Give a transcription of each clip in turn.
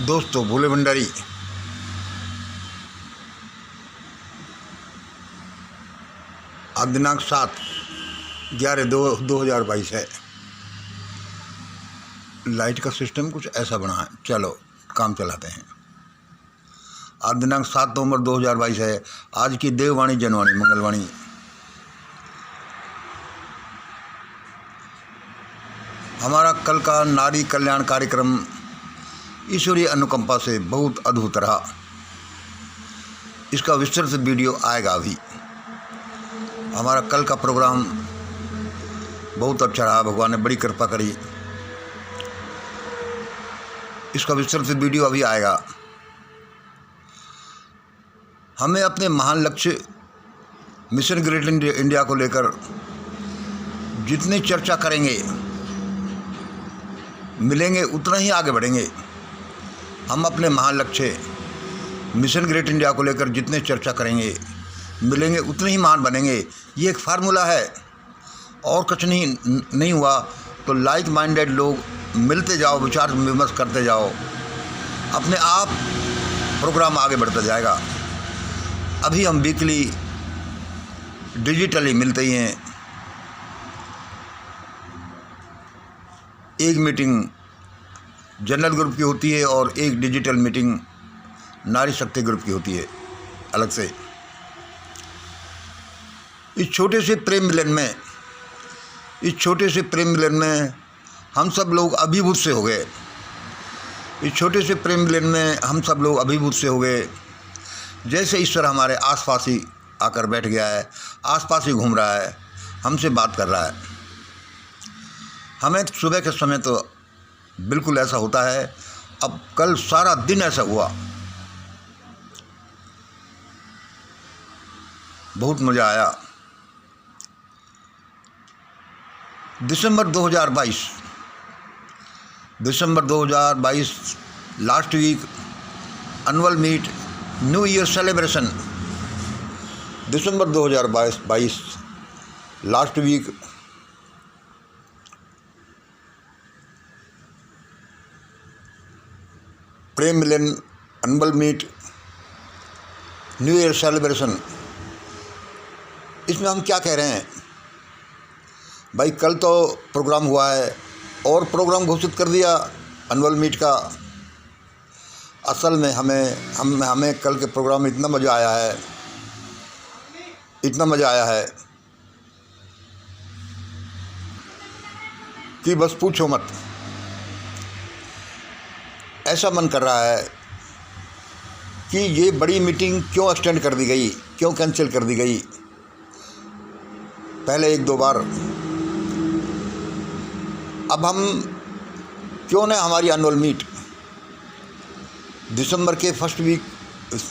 दोस्तों भोले भंडारी, आज दिनांक 7/11/2022 है। लाइट का सिस्टम कुछ ऐसा बना है, चलो काम चलाते हैं। आज दिनांक 7 नवंबर 2022 है। आज की देववाणी जनवाणी मंगलवाणी। हमारा कल का नारी कल्याण कार्यक्रम ईश्वरीय अनुकंपा से बहुत अद्भुत रहा। इसका विस्तृत वीडियो आएगा अभी। हमारा कल का प्रोग्राम बहुत अच्छा रहा, भगवान ने बड़ी कृपा करी। इसका विस्तृत वीडियो अभी आएगा। हमें अपने महान लक्ष्य मिशन ग्रेट इंडिया को लेकर जितनी चर्चा करेंगे, मिलेंगे, उतना ही आगे बढ़ेंगे। हम अपने महान लक्ष्य मिशन ग्रेट इंडिया को लेकर जितने चर्चा करेंगे, मिलेंगे, उतने ही महान बनेंगे। ये एक फार्मूला है और कुछ नहीं हुआ। तो लाइक माइंडेड लोग मिलते जाओ, विचार विमर्श करते जाओ, अपने आप प्रोग्राम आगे बढ़ता जाएगा। अभी हम वीकली डिजिटली मिलते ही हैं। एक मीटिंग जनरल ग्रुप की होती है और एक डिजिटल मीटिंग नारी शक्ति ग्रुप की होती है अलग से। इस छोटे से प्रेम मिलन में हम सब लोग अभिभूत से हो गए। इस छोटे से प्रेम मिलन में हम सब लोग अभिभूत से हो गए। जैसे ईश्वर हमारे आसपास ही आकर बैठ गया है, आसपास ही घूम रहा है, हमसे बात कर रहा है। हमें सुबह के समय तो बिल्कुल ऐसा होता है। अब कल सारा दिन ऐसा हुआ, बहुत मज़ा आया। December 2022 last week annual meet new year celebration. December 2022 last week प्रेम मिलन annual meet new year celebration. इसमें हम क्या कह रहे हैं भाई? कल तो प्रोग्राम हुआ है और प्रोग्राम घोषित कर दिया एनुअल मीट का। असल में हमें कल के प्रोग्राम में इतना मज़ा आया है कि बस पूछो मत। ऐसा मन कर रहा है कि ये बड़ी मीटिंग क्यों एक्सटेंड कर दी गई, क्यों कैंसिल कर दी गई। पहले 1-2 बार, अब हम क्यों न हमारी एनुअल मीट दिसंबर के फर्स्ट वीक,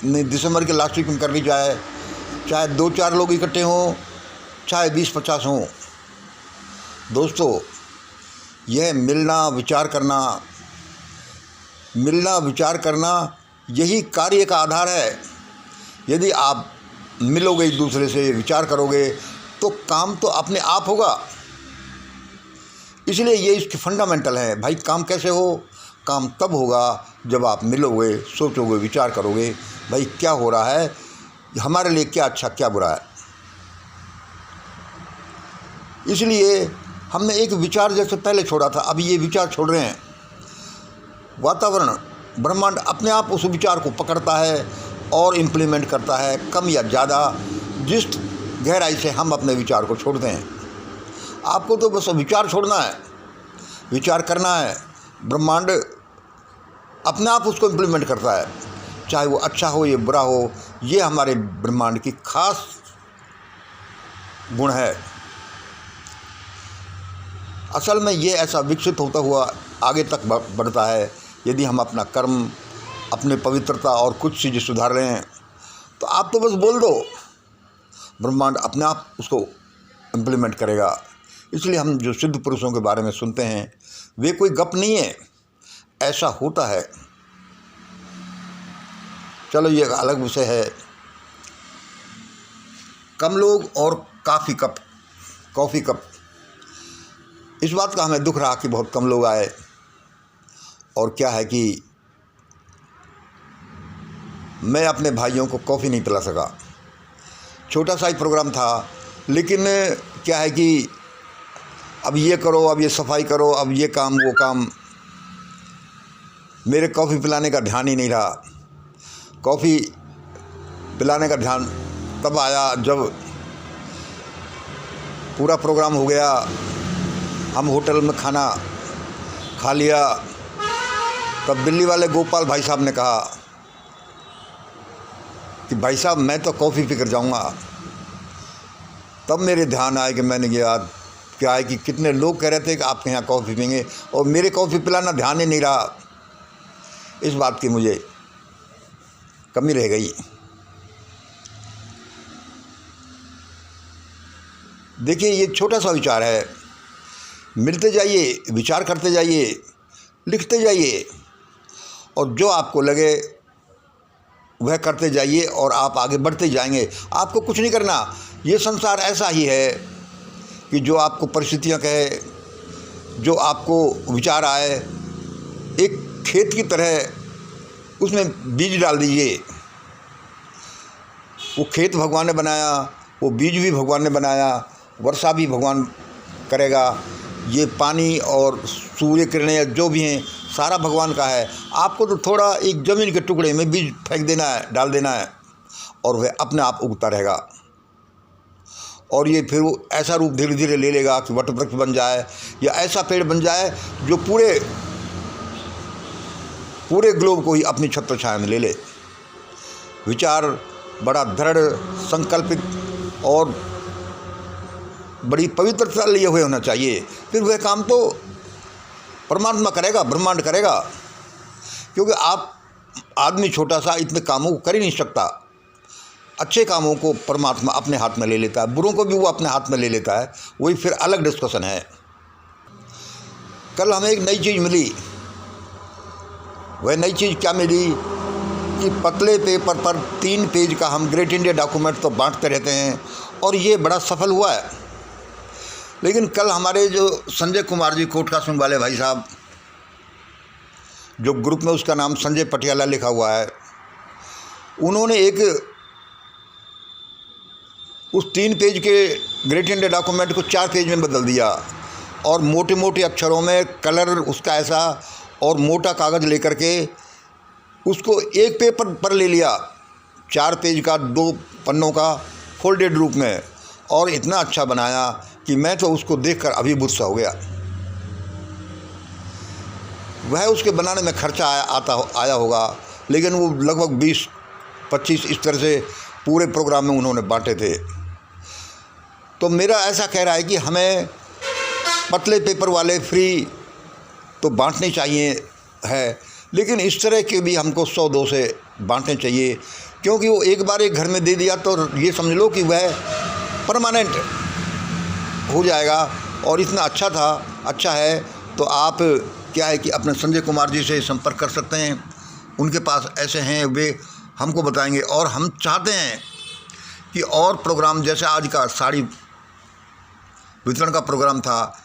दिसंबर के लास्ट वीक में कर ली जाए। चाहे 2-4 लोग इकट्ठे हों, चाहे 20-50 हों। दोस्तों, यह मिलना विचार करना यही कार्य का आधार है। यदि आप मिलोगे, एक दूसरे से विचार करोगे, तो काम तो अपने आप होगा। इसलिए ये इसके फंडामेंटल है भाई। काम कैसे हो? काम तब होगा जब आप मिलोगे, सोचोगे, विचार करोगे भाई क्या हो रहा है, हमारे लिए क्या अच्छा क्या बुरा है। इसलिए हमने एक विचार जैसे पहले छोड़ा था, अभी ये विचार छोड़ रहे हैं। वातावरण, ब्रह्मांड अपने आप उस विचार को पकड़ता है और इम्प्लीमेंट करता है, कम या ज़्यादा, जिस गहराई से हम अपने विचार को छोड़ते हैं। आपको तो बस विचार छोड़ना है, विचार करना है। ब्रह्मांड अपने आप उसको इम्प्लीमेंट करता है, चाहे वो अच्छा हो या बुरा हो। ये हमारे ब्रह्मांड की खास गुण है। असल में ये ऐसा विकसित होता हुआ आगे तक बढ़ता है यदि हम अपना कर्म, अपने पवित्रता और कुछ चीज़ें सुधार रहे हैं। तो आप तो बस बोल दो, ब्रह्मांड अपने आप उसको इम्प्लीमेंट करेगा। इसलिए हम जो सिद्ध पुरुषों के बारे में सुनते हैं, वे कोई गप नहीं है, ऐसा होता है। चलो, ये एक अलग विषय है। कम लोग और कॉफ़ी कप। इस बात का हमें दुख रहा कि बहुत कम लोग आए। और क्या है कि मैं अपने भाइयों को कॉफ़ी नहीं पिला सका। छोटा सा ही प्रोग्राम था, लेकिन क्या है कि अब ये करो, अब ये सफाई करो, अब ये काम वो काम, मेरे कॉफ़ी पिलाने का ध्यान ही नहीं रहा। कॉफ़ी पिलाने का ध्यान तब आया जब पूरा प्रोग्राम हो गया, हम होटल में खाना खा लिया, तब दिल्ली वाले गोपाल भाई साहब ने कहा कि भाई साहब मैं तो कॉफ़ी पी कर जाऊँगा। तब मेरे ध्यान आया कि मैंने यार क्या है कि कितने लोग कह रहे थे कि आपके यहाँ कॉफ़ी पीएंगे, और मेरे कॉफ़ी पिलाना ध्यान ही नहीं रहा। इस बात की मुझे कमी रह गई। देखिए, ये छोटा सा विचार है, मिलते जाइए, विचार करते जाइए, लिखते जाइए, और जो आपको लगे वह करते जाइए और आप आगे बढ़ते जाएंगे। आपको कुछ नहीं करना। ये संसार ऐसा ही है कि जो आपको परिस्थितियाँ कहे, जो आपको विचार आए, एक खेत की तरह उसमें बीज डाल दीजिए। वो खेत भगवान ने बनाया, वो बीज भी भगवान ने बनाया, वर्षा भी भगवान करेगा, ये पानी और सूर्य किरणें जो भी हैं सारा भगवान का है। आपको तो थोड़ा एक ज़मीन के टुकड़े में बीज फेंक देना है, डाल देना है, और वह अपने आप उगता रहेगा। और ये फिर वो ऐसा रूप धीरे धीरे ले लेगा कि वटवृक्ष बन जाए, या ऐसा पेड़ बन जाए जो पूरे ग्लोब को ही अपनी छत्र छाया में ले ले। विचार बड़ा दृढ़, संकल्पित और बड़ी पवित्रता लिए हुए होना चाहिए। फिर वह काम तो परमात्मा करेगा, ब्रह्मांड करेगा, क्योंकि आप आदमी छोटा सा इतने कामों को कर ही नहीं सकता। अच्छे कामों को परमात्मा अपने हाथ में ले लेता है, बुरों को भी वो अपने हाथ में ले लेता है, वही फिर अलग डिस्कशन है। कल हमें एक नई चीज़ मिली। वह नई चीज़ क्या मिली कि पतले पेपर पर 3 पेज का हम ग्रेट इंडिया डॉक्यूमेंट तो बांटते रहते हैं, और ये बड़ा सफल हुआ है। लेकिन कल हमारे जो संजय कुमार जी, कोटका सिंह वाले भाई साहब, जो ग्रुप में उसका नाम संजय पटियाला लिखा हुआ है, उन्होंने उस 3 पेज के ग्रेट इंडिया डॉक्यूमेंट को 4 पेज में बदल दिया, और मोटे मोटे अक्षरों में कलर उसका ऐसा, और मोटा कागज़ लेकर के उसको एक पेपर पर ले लिया, 4 पेज का, 2 पन्नों का, फोल्डेड रूप में, और इतना अच्छा बनाया कि मैं तो उसको देखकर अभिभूत सा हो गया। वह उसके बनाने में खर्चा आया होगा, लेकिन वो लगभग 20-25 इस तरह से पूरे प्रोग्राम में उन्होंने बांटे थे। तो मेरा ऐसा कह रहा है कि हमें पतले पेपर वाले फ्री तो बांटने चाहिए है, लेकिन इस तरह के भी हमको 100-200 बांटने चाहिए, क्योंकि वो एक बार एक घर में दे दिया तो ये समझ लो कि वह परमानेंट हो जाएगा। और इतना अच्छा है, तो आप क्या है कि अपने संजय कुमार जी से संपर्क कर सकते हैं। उनके पास ऐसे हैं, वे हमको बताएंगे। और हम चाहते हैं कि और प्रोग्राम, जैसे आज का साड़ी वितरण का प्रोग्राम था,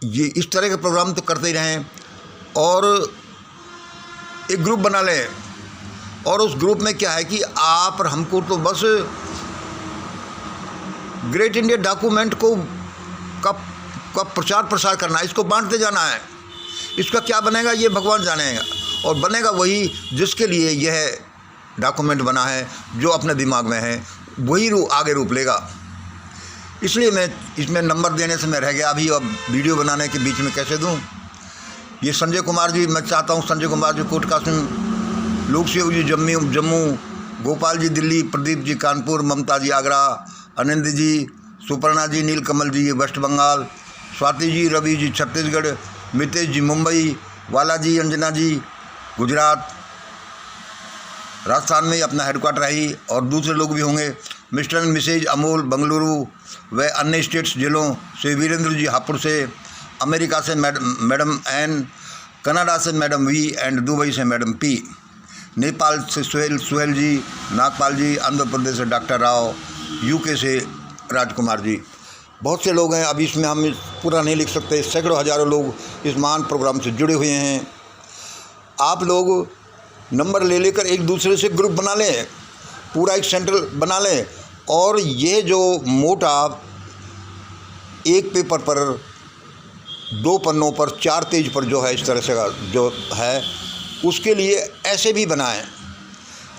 ये इस तरह के प्रोग्राम तो करते ही रहें, और एक ग्रुप बना लें। और उस ग्रुप में क्या है कि आप और हमको तो बस ग्रेट इंडिया डॉक्यूमेंट का प्रचार प्रसार करना है, इसको बांटते जाना है। इसका क्या बनेगा ये भगवान जानेगा, और बनेगा वही जिसके लिए यह डॉक्यूमेंट बना है, जो अपने दिमाग में है वही आगे रूप लेगा। इसलिए मैं इसमें नंबर देने से मैं रह गया अभी, अब वीडियो बनाने के बीच में कैसे दूं। ये संजय कुमार जी, मैं चाहता हूं संजय कुमार जी कोटका सिंह, लोक सेवक जी जम्मू, गोपाल जी दिल्ली, प्रदीप जी कानपुर, ममता जी आगरा, आनंद जी, सुपर्णा जी, नीलकमल जी वेस्ट बंगाल, स्वाति जी, रवि जी छत्तीसगढ़, मितेश जी मुंबई, वाला जी, अंजना जी गुजरात, राजस्थान में अपना हेडक्वार्टर है, और दूसरे लोग भी होंगे, Mr and Mrs Amol Bengaluru व अन्य स्टेट्स जिलों से, वीरेंद्र जी हापुड़ से, अमेरिका से मैडम एन, कनाडा से मैडम वी एंड दुबई से मैडम पी, नेपाल से सुहेल जी, नागपाल जी, आंध्र प्रदेश से डॉक्टर राव, यूके से राजकुमार जी। बहुत से लोग हैं, अभी इसमें हम पूरा नहीं लिख सकते। सैकड़ों हज़ारों लोग इस महान प्रोग्राम से जुड़े हुए हैं। आप लोग नंबर ले लेकर एक दूसरे से ग्रुप बना लें, पूरा एक सेंटर बना लें, और ये जो मोटा एक पेपर पर 2 पन्नों पर 4 पेज पर जो है इस तरह से जो है, उसके लिए ऐसे भी बनाएं।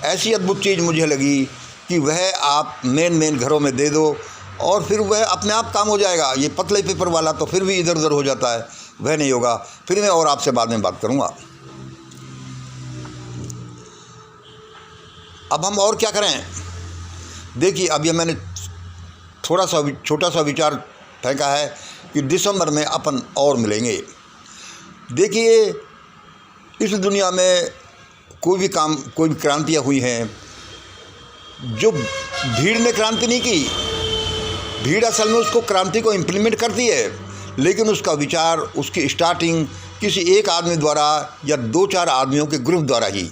ऐसी अद्भुत चीज़ मुझे लगी कि वह आप मेन घरों में दे दो और फिर वह अपने आप काम हो जाएगा। ये पतले पेपर वाला तो फिर भी इधर उधर हो जाता है, वह नहीं होगा। फिर मैं और आपसे बाद में बात करूँगा। अब हम और क्या करें? देखिए, अब ये मैंने थोड़ा सा छोटा सा विचार फेंका है कि दिसंबर में अपन और मिलेंगे। देखिए, इस दुनिया में कोई भी क्रांतियाँ हुई हैं, जो भीड़ ने क्रांति नहीं की। भीड़ असल में उसको क्रांति को इम्प्लीमेंट करती है, लेकिन उसका विचार, उसकी स्टार्टिंग किसी एक आदमी द्वारा या 2-4 आदमियों के ग्रुप द्वारा ही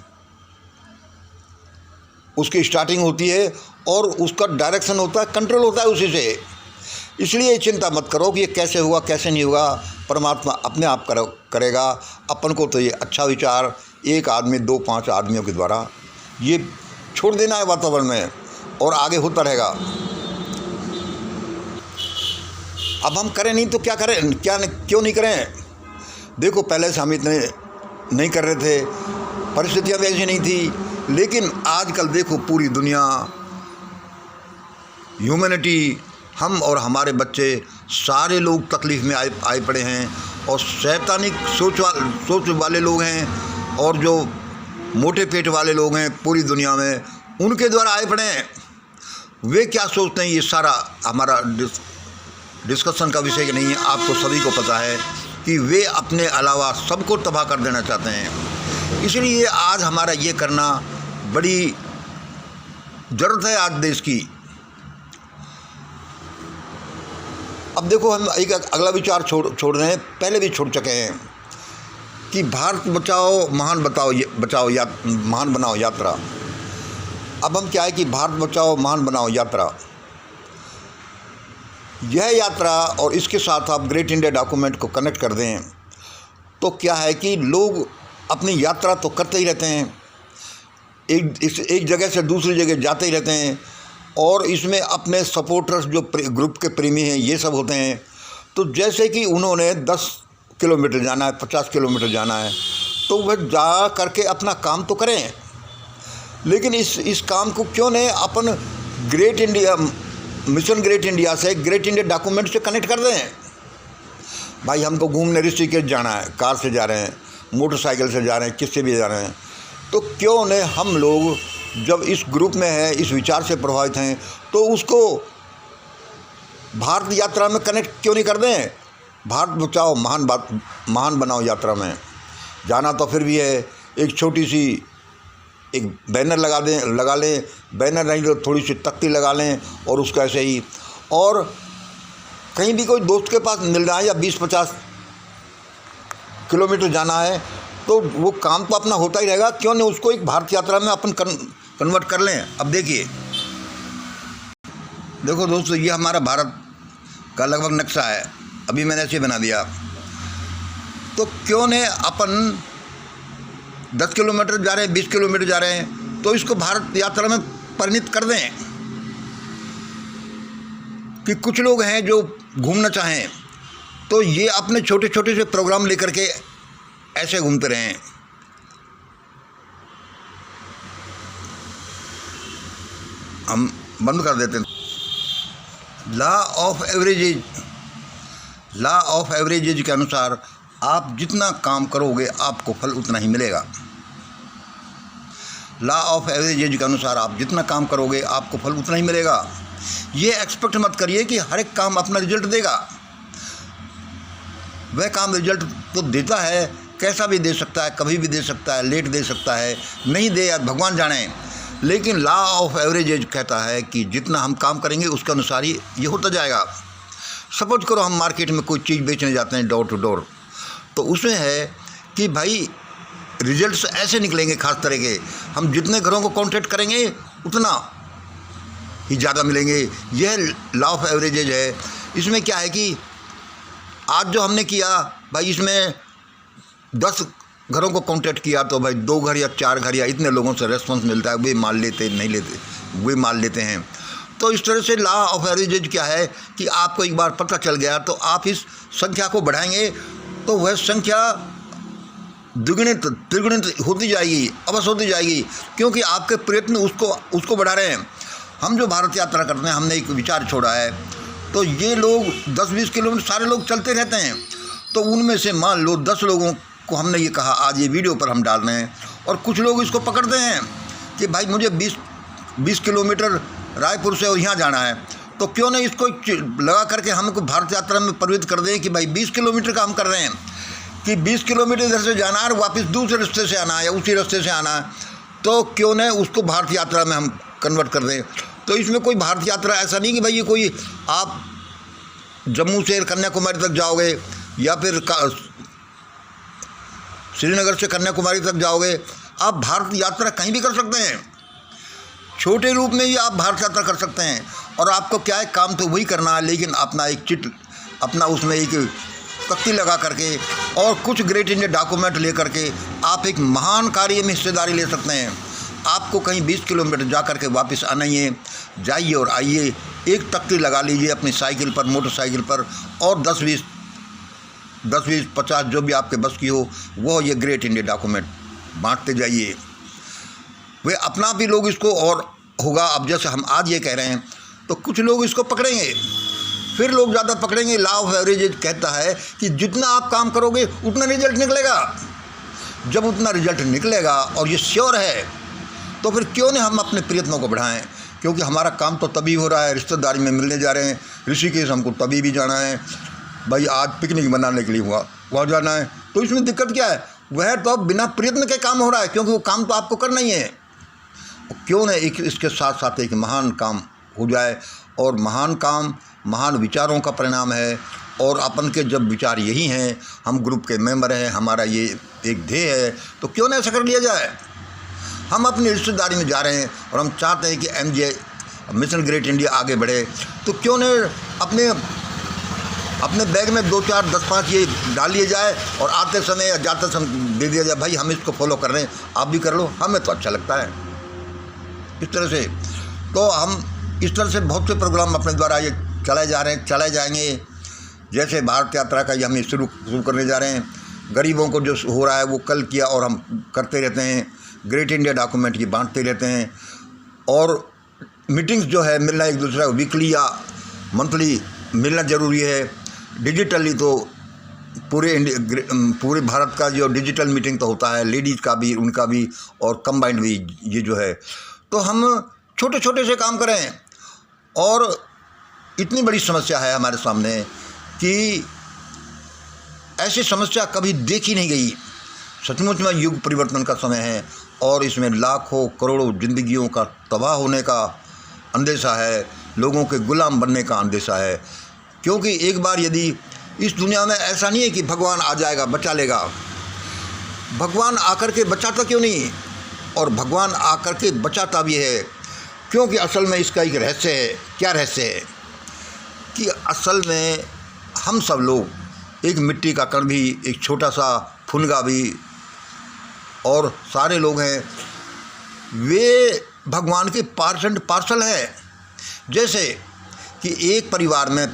उसकी स्टार्टिंग होती है, और उसका डायरेक्शन होता है, कंट्रोल होता है उसी से। इसलिए चिंता मत करो कि ये कैसे हुआ कैसे नहीं हुआ, परमात्मा अपने आप करेगा। अपन को तो ये अच्छा विचार एक आदमी 2-5 आदमियों के द्वारा ये छोड़ देना है वातावरण में, और आगे होता रहेगा। अब हम करें नहीं तो क्या करें, क्यों नहीं करें? देखो, पहले से हम इतने नहीं कर रहे थे, परिस्थितियाँ भी ऐसी नहीं थी, लेकिन आजकल देखो पूरी दुनिया, ह्यूमैनिटी, हम और हमारे बच्चे सारे लोग तकलीफ़ में आए पड़े हैं, और शैतानिक सोच वाले लोग हैं और जो मोटे पेट वाले लोग हैं पूरी दुनिया में, उनके द्वारा आए पड़े हैं। वे क्या सोचते हैं, ये सारा हमारा डिस्कशन का विषय नहीं है। आपको सभी को पता है कि वे अपने अलावा सबको तबाह कर देना चाहते हैं। इसलिए आज हमारा ये करना बड़ी ज़रूरत है आज देश की। अब देखो, हम एक अगला विचार छोड़ रहे हैं, पहले भी छोड़ चुके हैं, कि भारत बचाओ महान महान बनाओ यात्रा। अब हम क्या है कि भारत बचाओ महान बनाओ यात्रा, यह यात्रा और इसके साथ आप ग्रेट इंडिया डॉक्यूमेंट को कनेक्ट कर दें तो क्या है कि लोग अपनी यात्रा तो करते ही रहते हैं, एक जगह से दूसरी जगह जाते ही रहते हैं, और इसमें अपने सपोर्टर्स जो ग्रुप के प्रेमी हैं ये सब होते हैं। तो जैसे कि उन्होंने 10 किलोमीटर जाना है, 50 किलोमीटर जाना है, तो वह जा करके अपना काम तो करें, लेकिन इस काम को क्यों नहीं अपन great India mission great India से, ग्रेट इंडिया डॉक्यूमेंट से कनेक्ट कर दें। भाई, हमको घूमने ऋषिकेश जाना है, कार से जा रहे हैं, मोटरसाइकिल से जा रहे हैं, किससे भी जा रहे हैं, तो क्यों नहीं हम लोग जब इस ग्रुप में हैं, इस विचार से प्रभावित हैं, तो उसको भारत यात्रा में कनेक्ट क्यों नहीं कर दें? भारत बचाओ महान बनाओ यात्रा में जाना तो फिर भी है, एक छोटी सी एक बैनर लगा लें, बैनर नहीं तो थोड़ी सी तख्ती लगा लें, और उसको ऐसे ही, और कहीं भी कोई दोस्त के पास मिलना है या 20-50 किलोमीटर जाना है, तो वो काम तो अपना होता ही रहेगा। क्यों नहीं उसको एक भारत यात्रा में अपन कन्वर्ट कर लें। अब देखो दोस्तों, ये हमारा भारत का लगभग नक्शा है, अभी मैंने ऐसे बना दिया। तो क्यों नहीं अपन 10 किलोमीटर जा रहे हैं, 20 किलोमीटर जा रहे हैं, तो इसको भारत यात्रा में परिणित कर दें। कि कुछ लोग हैं जो घूमना चाहें, तो ये अपने छोटे छोटे से प्रोग्राम लेकर के ऐसे घूमते रहें। हम बंद कर देते हैं। लॉ ऑफ एवरेजेज के अनुसार आप जितना काम करोगे आपको फल उतना ही मिलेगा। लॉ ऑफ एवरेजेज के अनुसार आप जितना काम करोगे आपको फल उतना ही मिलेगा। ये एक्सपेक्ट मत करिए कि हर एक काम अपना रिजल्ट देगा। वह काम रिजल्ट तो देता है, कैसा भी दे सकता है, कभी भी दे सकता है, लेट दे सकता है, नहीं दे या भगवान जाने। लेकिन लॉ ऑफ एवरेजेज कहता है कि जितना हम काम करेंगे उसके अनुसार ही ये होता जाएगा। सपोज करो हम मार्केट में कोई चीज़ बेचने जाते हैं डोर टू डोर, तो उसमें है कि भाई रिजल्ट्स ऐसे निकलेंगे खास तरह के, हम जितने घरों को कॉन्टैक्ट करेंगे उतना ही ज़्यादा मिलेंगे। यह लॉ ऑफ एवरेजेज है। इसमें क्या है कि आज जो हमने किया भाई, इसमें 10 घरों को कॉन्टेक्ट किया तो भाई 2 घर या 4 घर या इतने लोगों से रेस्पॉन्स मिलता है, वे मान लेते नहीं लेते, वे मान लेते हैं। तो इस तरह से लॉ ऑफ एवरेजेज क्या है कि आपको एक बार पता चल गया तो आप इस संख्या को बढ़ाएंगे तो वह संख्या द्विगुणित त्रिगुणित होती जाएगी, अवश्य होती जाएगी, क्योंकि आपके प्रयत्न उसको बढ़ा रहे हैं। हम जो भारत यात्रा करते हैं, हमने एक विचार छोड़ा है, तो ये लोग 10-20 किलोमीटर सारे लोग चलते रहते हैं, तो उनमें से मान लो 10 लोगों को हमने ये कहा आज ये वीडियो पर हम डाल रहे हैं, और कुछ लोग इसको पकड़ते हैं कि भाई मुझे 20 किलोमीटर रायपुर से और यहाँ जाना है, तो क्यों नहीं इसको लगा करके हमको भारत यात्रा में प्रवृत्त कर दें कि भाई 20 किलोमीटर का हम कर रहे हैं कि 20 किलोमीटर इधर से जाना है और वापस दूसरे रास्ते से आना है या उसी रास्ते से आना है, तो क्यों नहीं उसको भारत यात्रा में हम कन्वर्ट कर दें। तो इसमें कोई भारत यात्रा ऐसा नहीं कि भाई ये कोई आप जम्मू से कन्याकुमारी तक जाओगे या फिर श्रीनगर से कन्याकुमारी तक जाओगे, आप भारत यात्रा कहीं भी कर सकते हैं, छोटे रूप में ही आप भारत यात्रा कर सकते हैं। और आपको क्या है, काम तो वही करना है, लेकिन अपना एक चिट अपना उसमें एक तख्ती लगा करके और कुछ ग्रेट इंडिया डॉक्यूमेंट ले करके आप एक महान कार्य में हिस्सेदारी ले सकते हैं। आपको कहीं 20 किलोमीटर जा करके वापस आना ही है, जाइए और आइए, एक तख्ती लगा लीजिए अपनी साइकिल पर, मोटरसाइकिल पर, और 10-20 50 जो भी आपके बस की हो वो ये ग्रेट इंडिया डॉक्यूमेंट बांटते जाइए। वे अपना भी लोग इसको और होगा। अब जैसे हम आज ये कह रहे हैं तो कुछ लोग इसको पकड़ेंगे, फिर लोग ज़्यादा पकड़ेंगे। लॉ ऑफ एवरेजेज कहता है कि जितना आप काम करोगे उतना रिजल्ट निकलेगा। जब उतना रिजल्ट निकलेगा और ये श्योर है, तो फिर क्यों नहीं हम अपने प्रयत्नों को बढ़ाएं, क्योंकि हमारा काम तो तभी हो रहा है, रिश्तेदारी में मिलने जा रहे हैं, ऋषिकेश हमको तभी भी जाना है, भाई आज पिकनिक मनाने के लिए हुआ वहाँ जाना है, तो इसमें दिक्कत क्या है, वह तो अब बिना प्रयत्न के काम हो रहा है, क्योंकि वो काम तो आपको करना ही है। क्यों नहीं इसके साथ साथ एक महान काम हो जाए, और महान काम महान विचारों का परिणाम है, और अपन के जब विचार यही हैं, हम ग्रुप के मेंबर हैं, हमारा ये एक ध्येय है, तो क्यों नहीं ऐसा कर लिया जाए। हम अपनी रिश्तेदारी में जा रहे हैं और हम चाहते हैं कि MJ मिशन ग्रेट इंडिया आगे बढ़े, तो क्यों नहीं अपने बैग में 2, 4, 10, 5 ये डाल लिए जाए और आते समय या जाते समय दे दिया जाए, भाई हम इसको फॉलो कर रहे हैं, आप भी कर लो, हमें तो अच्छा लगता है। इस तरह से तो हम इस तरह से बहुत से प्रोग्राम अपने द्वारा ये चलाए जा रहे हैं, चलाए जाएंगे। जैसे भारत यात्रा का ये हम शुरू करने जा रहे हैं, गरीबों को जो हो रहा है वो कल किया और हम करते रहते हैं, ग्रेट इंडिया डॉक्यूमेंट की बांटते रहते हैं, और मीटिंग्स जो है मिलना एक दूसरे को वीकली या मंथली मिलना ज़रूरी है। डिजिटली तो पूरे भारत का जो डिजिटल मीटिंग तो होता है, लेडीज़ का भी, उनका भी, और कंबाइंड भी ये जो है, तो हम छोटे छोटे से काम करें। और इतनी बड़ी समस्या है हमारे सामने कि ऐसी समस्या कभी देखी नहीं गई। सचमुच में युग परिवर्तन का समय है, और इसमें लाखों करोड़ों जिंदगियों का तबाह होने का अंदेशा है, लोगों के गुलाम बनने का अंदेशा है। क्योंकि एक बार यदि इस दुनिया में ऐसा नहीं है कि भगवान आ जाएगा बचा लेगा, भगवान आकर के बचाता क्यों नहीं, और भगवान आकर के बचाता भी है, क्योंकि असल में इसका एक रहस्य है। क्या रहस्य है कि असल में हम सब लोग एक मिट्टी का कण भी, एक छोटा सा फुनगा भी, और सारे लोग हैं, वे भगवान के पार्सल हैं। जैसे कि एक परिवार में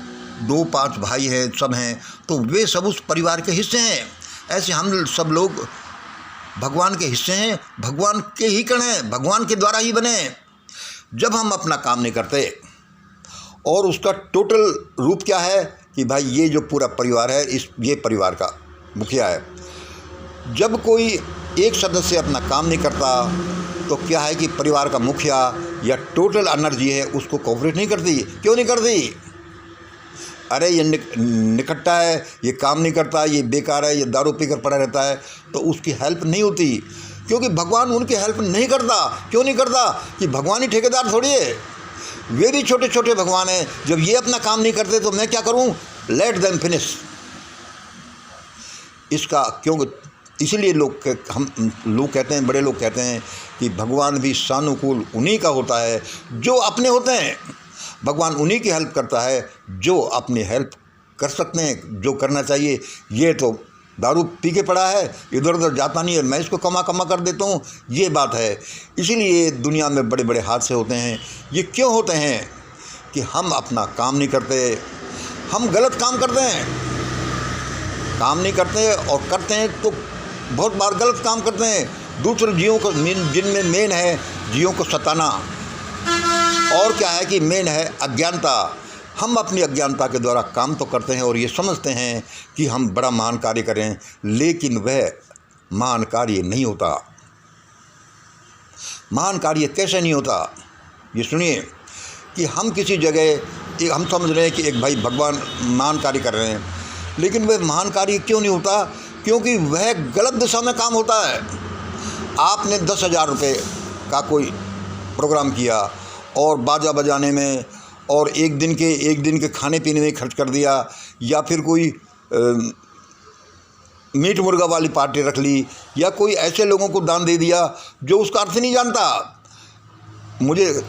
2-5 भाई हैं, सब हैं, तो वे सब उस परिवार के हिस्से हैं। ऐसे हम सब लोग भगवान के हिस्से हैं, भगवान के ही कण हैं, भगवान के द्वारा ही बने। जब हम अपना काम नहीं करते, और उसका टोटल रूप क्या है कि भाई ये जो पूरा परिवार है, ये परिवार का मुखिया है। जब कोई एक सदस्य अपना काम नहीं करता, तो क्या है कि परिवार का मुखिया या टोटल एनर्जी है उसको कोऑपरेट नहीं करती। क्यों नहीं करती? अरे ये निकट्टा है, ये काम नहीं करता, ये बेकार है, ये दारू पीकर पड़ा रहता है, तो उसकी हेल्प नहीं होती, क्योंकि भगवान उनकी हेल्प नहीं करता। क्यों नहीं करता? कि भगवान ही ठेकेदार थोड़ी है, वे भी छोटे छोटे भगवान हैं। जब ये अपना काम नहीं करते तो मैं क्या करूं? Let them finish. इसका क्यों, इसीलिए हम लोग कहते हैं, बड़े लोग कहते हैं कि भगवान भी सानुकूल उन्हीं का होता है जो अपने होते हैं। भगवान उन्हीं की हेल्प करता है जो अपनी हेल्प कर सकते हैं, जो करना चाहिए। ये तो दारू पी के पड़ा है, इधर उधर जाता नहीं है, मैं इसको कमा कर देता हूँ, ये बात है। इसीलिए दुनिया में बड़े बड़े हादसे होते हैं। ये क्यों होते हैं कि हम अपना काम नहीं करते, हम गलत काम करते हैं, काम नहीं करते और करते हैं तो बहुत बार गलत काम करते हैं। दूसरे जीवों को, जिनमें मेन है जीवों को सताना, और क्या है कि मेन है अज्ञानता। हम अपनी अज्ञानता के द्वारा काम तो करते हैं और ये समझते हैं कि हम बड़ा महान कार्य करें, लेकिन वह महान कार्य नहीं होता। महान कार्य कैसे नहीं होता, ये सुनिए कि हम किसी जगह हम समझ रहे हैं कि एक भाई भगवान महान कार्य कर रहे हैं, लेकिन वह महान कार्य क्यों नहीं होता? क्योंकि वह गलत दिशा में काम होता है। आपने 10,000 रुपये का कोई प्रोग्राम किया और बाजा बजाने में और एक दिन के खाने पीने में खर्च कर दिया, या फिर कोई मीट मुर्गा वाली पार्टी रख ली, या कोई ऐसे लोगों को दान दे दिया जो उसका अर्थ नहीं जानता।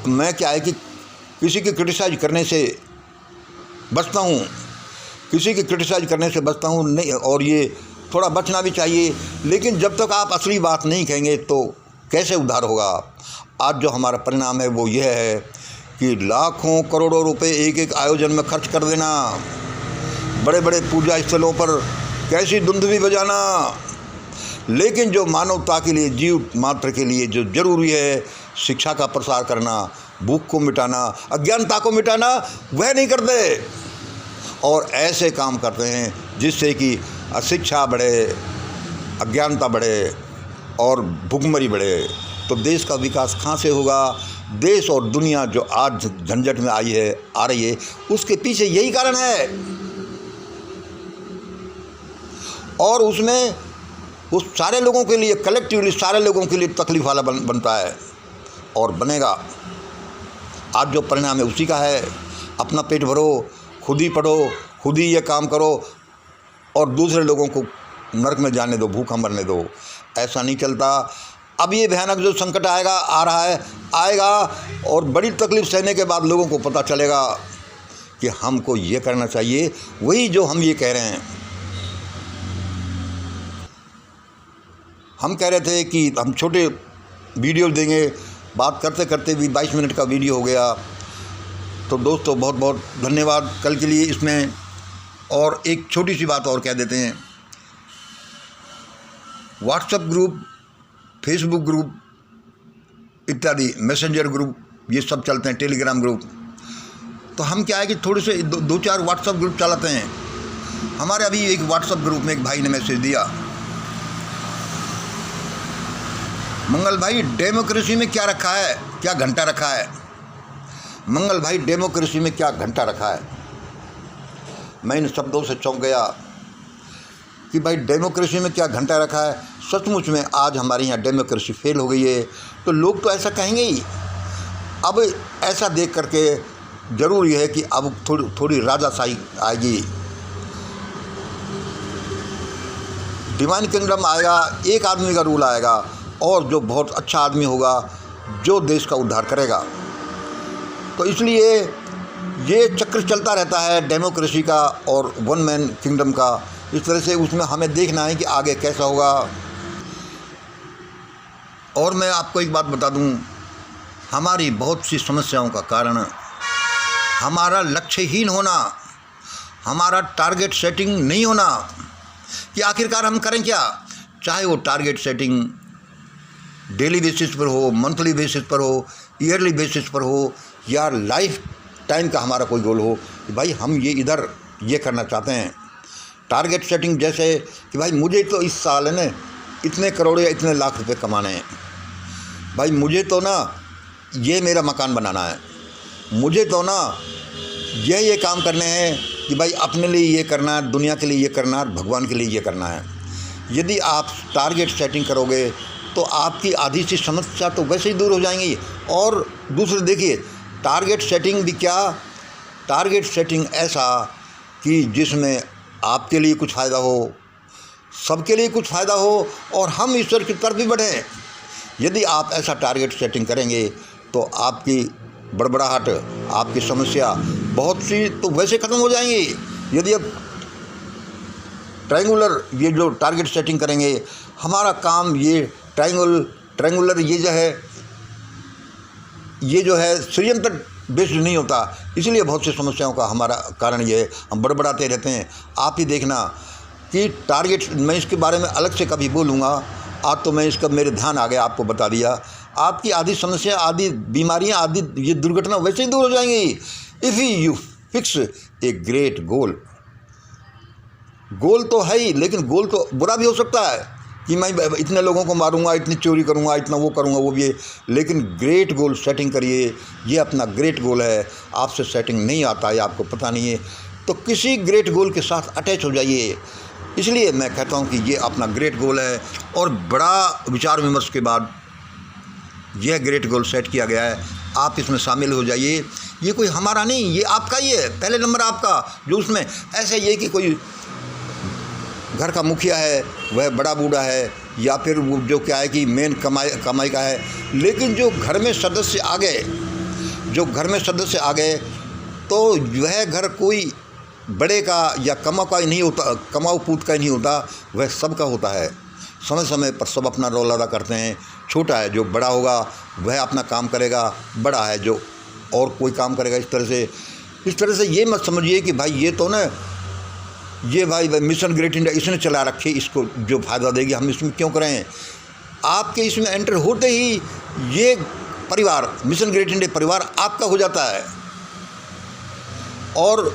मैं क्या है कि किसी की क्रिटिसाइज करने से बचता हूँ, किसी की क्रिटिसाइज करने से बचता हूँ नहीं, और ये थोड़ा बचना भी चाहिए। लेकिन जब तक आप असली बात नहीं कहेंगे तो कैसे उद्धार होगा? आज जो हमारा परिणाम है वो यह है कि लाखों करोड़ों रुपए एक एक आयोजन में खर्च कर देना, बड़े बड़े पूजा स्थलों पर कैसी धुंध भी बजाना, लेकिन जो मानवता के लिए, जीव मात्र के लिए जो जरूरी है, शिक्षा का प्रसार करना, भूख को मिटाना, अज्ञानता को मिटाना, वह नहीं करते और ऐसे काम करते हैं जिससे कि अशिक्षा बढ़े, अज्ञानता बढ़े और भुखमरी बढ़े। तो देश का विकास कहाँ से होगा? देश और दुनिया जो आज झंझट में आ रही है, उसके पीछे यही कारण है। और उसमें उस सारे लोगों के लिए, कलेक्टिवली सारे लोगों के लिए तकलीफ वाला बनता है और बनेगा। आज जो परिणाम है उसी का है। अपना पेट भरो, खुद ही पढ़ो, खुद ही ये काम करो और दूसरे लोगों को नरक में जाने दो, भूखा मरने दो। ऐसा नहीं चलता। अब ये भयानक जो संकट आएगा और बड़ी तकलीफ सहने के बाद लोगों को पता चलेगा कि हमको ये करना चाहिए, वही जो हम ये कह रहे हैं। हम कह रहे थे कि हम छोटे वीडियो देंगे, बात करते करते भी 22 मिनट का वीडियो हो गया। तो दोस्तों बहुत बहुत धन्यवाद कल के लिए इसमें। और एक छोटी सी बात और कह देते हैं, व्हाट्सएप ग्रुप, फेसबुक ग्रुप इत्यादि, मैसेंजर ग्रुप, ये सब चलते हैं, टेलीग्राम ग्रुप। तो हम क्या है कि थोड़े से दो चार व्हाट्सएप ग्रुप चलाते हैं। हमारे अभी एक व्हाट्सएप ग्रुप में एक भाई ने मैसेज दिया, मंगल भाई डेमोक्रेसी में क्या रखा है, क्या घंटा रखा है? मंगल भाई डेमोक्रेसी में क्या घंटा रखा है? मैं इन शब्दों से चौंक गया कि भाई डेमोक्रेसी में क्या घंटा रखा है। सचमुच में आज हमारे यहाँ डेमोक्रेसी फेल हो गई है। तो लोग तो ऐसा कहेंगे ही। अब ऐसा देख करके ज़रूरी है कि अब थोड़ी राजाशाही आएगी, डिवाइन किंगडम आएगा, एक आदमी का रूल आएगा और जो बहुत अच्छा आदमी होगा, जो देश का उद्धार करेगा। तो इसलिए ये चक्र चलता रहता है डेमोक्रेसी का और वन मैन किंगडम का। इस तरह से उसमें हमें देखना है कि आगे कैसा होगा। और मैं आपको एक बात बता दूं, हमारी बहुत सी समस्याओं का कारण हमारा लक्ष्यहीन होना, हमारा टारगेट सेटिंग नहीं होना कि आखिरकार हम करें क्या। चाहे वो टारगेट सेटिंग डेली बेसिस पर हो, मंथली बेसिस पर हो, ईयरली बेसिस पर हो, या लाइफ टाइम का हमारा कोई गोल हो कि भाई हम ये करना चाहते हैं। टारगेट सेटिंग जैसे कि भाई मुझे तो इस साल है ना इतने करोड़ या इतने लाख रुपए कमाने हैं, भाई मुझे तो ना ये मेरा मकान बनाना है, मुझे तो ना ये काम करने हैं कि भाई अपने लिए ये करना है, दुनिया के लिए ये करना है, भगवान के लिए ये करना है। यदि आप टारगेट सेटिंग करोगे तो आपकी आधी सी समस्या तो वैसे ही दूर हो जाएंगी। और दूसरे देखिए, टारगेट सेटिंग भी क्या, टारगेट सेटिंग ऐसा कि जिसमें आपके लिए कुछ फ़ायदा हो, सबके लिए कुछ फ़ायदा हो और हम ईश्वर की तरफ भी बढ़ें। यदि आप ऐसा टारगेट सेटिंग करेंगे तो आपकी बड़बड़ाहट, आपकी समस्या बहुत सी तो वैसे ख़त्म हो जाएंगी। यदि आप ट्रायंगुलर ये जो टारगेट सेटिंग करेंगे, हमारा काम ये ट्रायंगुलर ये जो है षड्यंत्र बेस्ड नहीं होता। इसलिए बहुत सी समस्याओं का हमारा कारण ये है, हम बड़बड़ाते रहते हैं। आप ही देखना कि टारगेट, मैं इसके बारे में अलग से कभी बोलूँगा, आज तो मैं इसका मेरे ध्यान आ गया, आपको बता दिया। आपकी आधी समस्या, आधी बीमारियां, आधी ये दुर्घटना वैसे ही दूर हो जाएंगी if you fix a great goal. Goal तो है ही, लेकिन गोल तो बुरा भी हो सकता है कि मैं इतने लोगों को मारूंगा, इतनी चोरी करूंगा, इतना वो करूंगा, वो भी है। लेकिन ग्रेट गोल सेटिंग करिए, ये अपना ग्रेट गोल है। आपसे सेटिंग नहीं आता है, आपको पता नहीं है, तो किसी ग्रेट गोल के साथ अटैच हो जाइए। इसलिए मैं कहता हूं कि ये अपना ग्रेट गोल है और बड़ा विचार विमर्श के बाद यह ग्रेट गोल सेट किया गया है। आप इसमें शामिल हो जाइए। ये कोई हमारा नहीं, ये आपका ही है, पहले नंबर आपका। जो उसमें ऐसे ये कि कोई घर का मुखिया है, वह बड़ा बूढ़ा है, या फिर वो जो क्या है कि मेन कमाई का है, लेकिन जो घर में सदस्य आ गए तो वह घर कोई बड़े का या कमाऊ का ही नहीं होता, कमाऊ पूत का ही नहीं होता, वह सबका होता है। समय समय पर सब अपना रोल अदा करते हैं। छोटा है जो बड़ा होगा वह अपना काम करेगा, बड़ा है जो और कोई काम करेगा। इस तरह से ये मत समझिए कि भाई ये तो ना, ये भाई मिशन ग्रेट इंडिया इसने चला रखे, इसको जो फ़ायदा देगी हम इसमें क्यों करें। आपके इसमें एंटर होते ही ये परिवार, मिशन ग्रेट इंडिया परिवार आपका हो जाता है और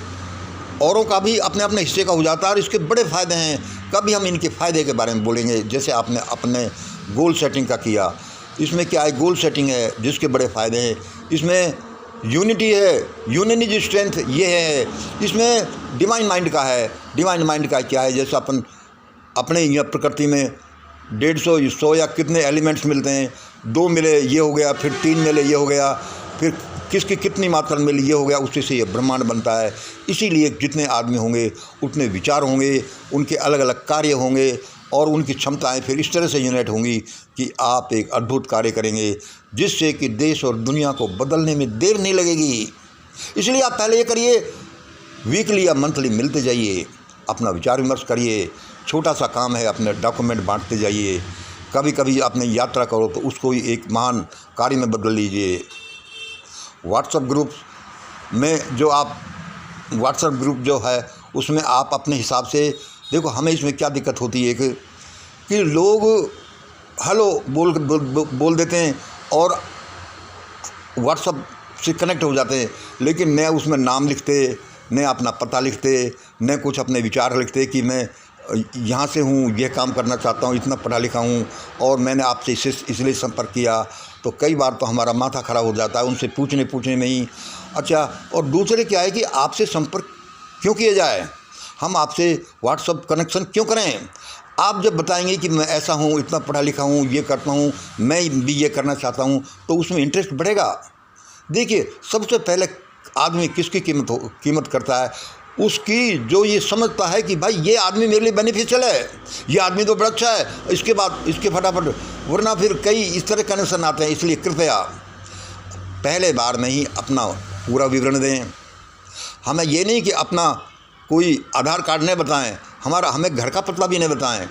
औरों का भी अपने अपने हिस्से का हो जाता है। और इसके बड़े फ़ायदे हैं, कभी हम इनके फ़ायदे के बारे में बोलेंगे। जैसे आपने अपने गोल सेटिंग का किया, इसमें क्या है, गोल सेटिंग है जिसके बड़े फ़ायदे हैं। इसमें यूनिटी है, यूनिटी स्ट्रेंथ ये है। इसमें डिवाइन माइंड का है। डिवाइन माइंड का क्या है, जैसे अपन अपने यहाँ प्रकृति में 150 100 या कितने एलिमेंट्स मिलते हैं, 2 मिले ये हो गया, फिर 3 मिले ये हो गया, फिर किसकी कितनी मात्रा मिली ये हो गया, उसी से ये ब्रह्मांड बनता है। इसीलिए जितने आदमी होंगे उतने विचार होंगे, उनके अलग अलग कार्य होंगे और उनकी क्षमताएं फिर इस तरह से यूनाइट होंगी कि आप एक अद्भुत कार्य करेंगे, जिससे कि देश और दुनिया को बदलने में देर नहीं लगेगी। इसलिए आप पहले ये करिए, वीकली या मंथली मिलते जाइए, अपना विचार विमर्श करिए। छोटा सा काम है, अपने डॉक्यूमेंट बांटते जाइए। कभी कभी आपने यात्रा करो तो उसको ही एक महान कार्य में बदल लीजिए। व्हाट्सएप ग्रुप में व्हाट्सएप ग्रुप जो है उसमें आप अपने हिसाब से देखो। हमें इसमें क्या दिक्कत होती है कि लोग हेलो बोल देते हैं और व्हाट्सएप से कनेक्ट हो जाते हैं, लेकिन न उसमें नाम लिखते, न अपना पता लिखते, न कुछ अपने विचार लिखते कि मैं यहाँ से हूँ, यह काम करना चाहता हूँ, इतना पढ़ा लिखा हूँ और मैंने आपसे इसलिए संपर्क किया। तो कई बार तो हमारा माथा खराब हो जाता है उनसे पूछने में ही। अच्छा, और दूसरे क्या है कि आपसे संपर्क क्यों किया जाए, हम आपसे व्हाट्सएप कनेक्शन क्यों करें। आप जब बताएंगे कि मैं ऐसा हूँ, इतना पढ़ा लिखा हूँ, ये करता हूँ, मैं भी ये करना चाहता हूँ, तो उसमें इंटरेस्ट बढ़ेगा। देखिए, सबसे पहले आदमी किसकी कीमत करता है, उसकी जो ये समझता है कि भाई ये आदमी मेरे लिए बेनिफिशियल है, ये आदमी तो बड़ा अच्छा है, इसके बाद इसके फटाफट, वरना फिर कई इस तरह कनेक्शन आते हैं। इसलिए कृपया पहले बार में ही अपना पूरा विवरण दें। हमें ये नहीं कि अपना कोई आधार कार्ड नहीं बताएं, हमें घर का पता भी नहीं बताएं,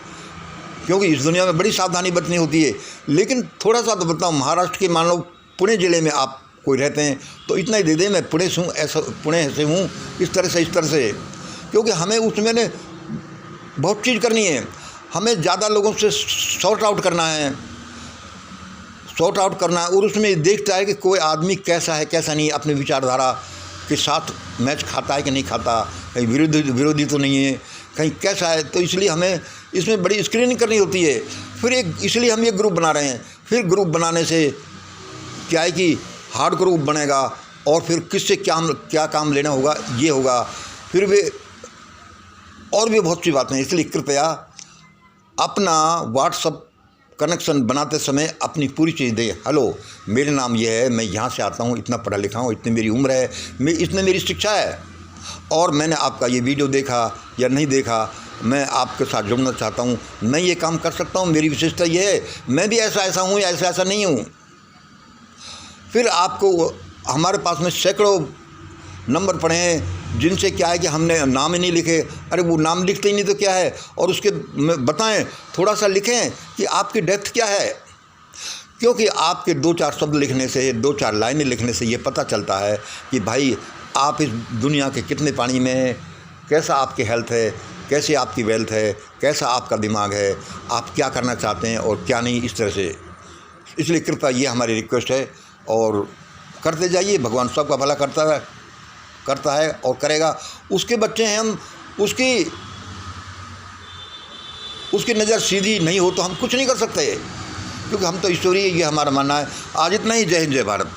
क्योंकि इस दुनिया में बड़ी सावधानी बरतनी होती है। लेकिन थोड़ा सा तो बताऊँ, महाराष्ट्र के मान लो पुणे ज़िले में आप कोई रहते हैं तो इतना ही दे दें, मैं पुणे से हूँ, ऐसा पुणे से हूँ, इस तरह से, क्योंकि हमें उसमें ने बहुत चीज़ करनी है। हमें ज़्यादा लोगों से सॉर्ट आउट करना है और उसमें देखता है कि कोई आदमी कैसा है कैसा नहीं, अपनी विचारधारा के साथ मैच खाता है कि नहीं खाता, कहीं विरोधी तो नहीं है, कहीं कैसा है। तो इसलिए हमें इसमें बड़ी स्क्रीनिंग करनी होती है। फिर इसलिए हम ये ग्रुप बना रहे हैं। फिर ग्रुप बनाने से क्या है कि हार्ड ग्रुप बनेगा और फिर किससे क्या काम लेना होगा ये होगा, फिर वे और भी बहुत सी बातें। इसलिए कृपया अपना व्हाट्सएप कनेक्शन बनाते समय अपनी पूरी चीज़ दें। हेलो, मेरा नाम ये है, मैं यहाँ से आता हूँ, इतना पढ़ा लिखा हूँ, इतनी मेरी उम्र है, इतनी मेरी शिक्षा है और मैंने आपका ये वीडियो देखा या नहीं देखा, मैं आपके साथ जुड़ना चाहता हूँ, मैं ये काम कर सकता हूँ, मेरी विशेषता ये है, मैं भी ऐसा हूँ या ऐसा नहीं हूँ। फिर आपको हमारे पास में सैकड़ों नंबर पड़े हैं जिनसे क्या है कि हमने नाम ही नहीं लिखे। अरे वो नाम लिखते ही नहीं तो क्या है, और उसके बताएं, थोड़ा सा लिखें कि आपकी डेप्थ क्या है, क्योंकि आपके 2-4 शब्द लिखने से, 2-4 लाइनें लिखने से ये पता चलता है कि भाई आप इस दुनिया के कितने पानी में हैं, कैसा आपकी हेल्थ है, कैसे आपकी वेल्थ है, कैसा आपका दिमाग है, आप क्या करना चाहते हैं और क्या नहीं, इस तरह से। इसलिए कृपया ये हमारी रिक्वेस्ट है, और करते जाइए, भगवान सबका भला करता है और करेगा। उसके बच्चे हैं हम, उसकी नज़र सीधी नहीं हो तो हम कुछ नहीं कर सकते, क्योंकि हम तो ईश्वरीय, ये हमारा मानना है। आज इतना ही। जय हिंद, जय भारत।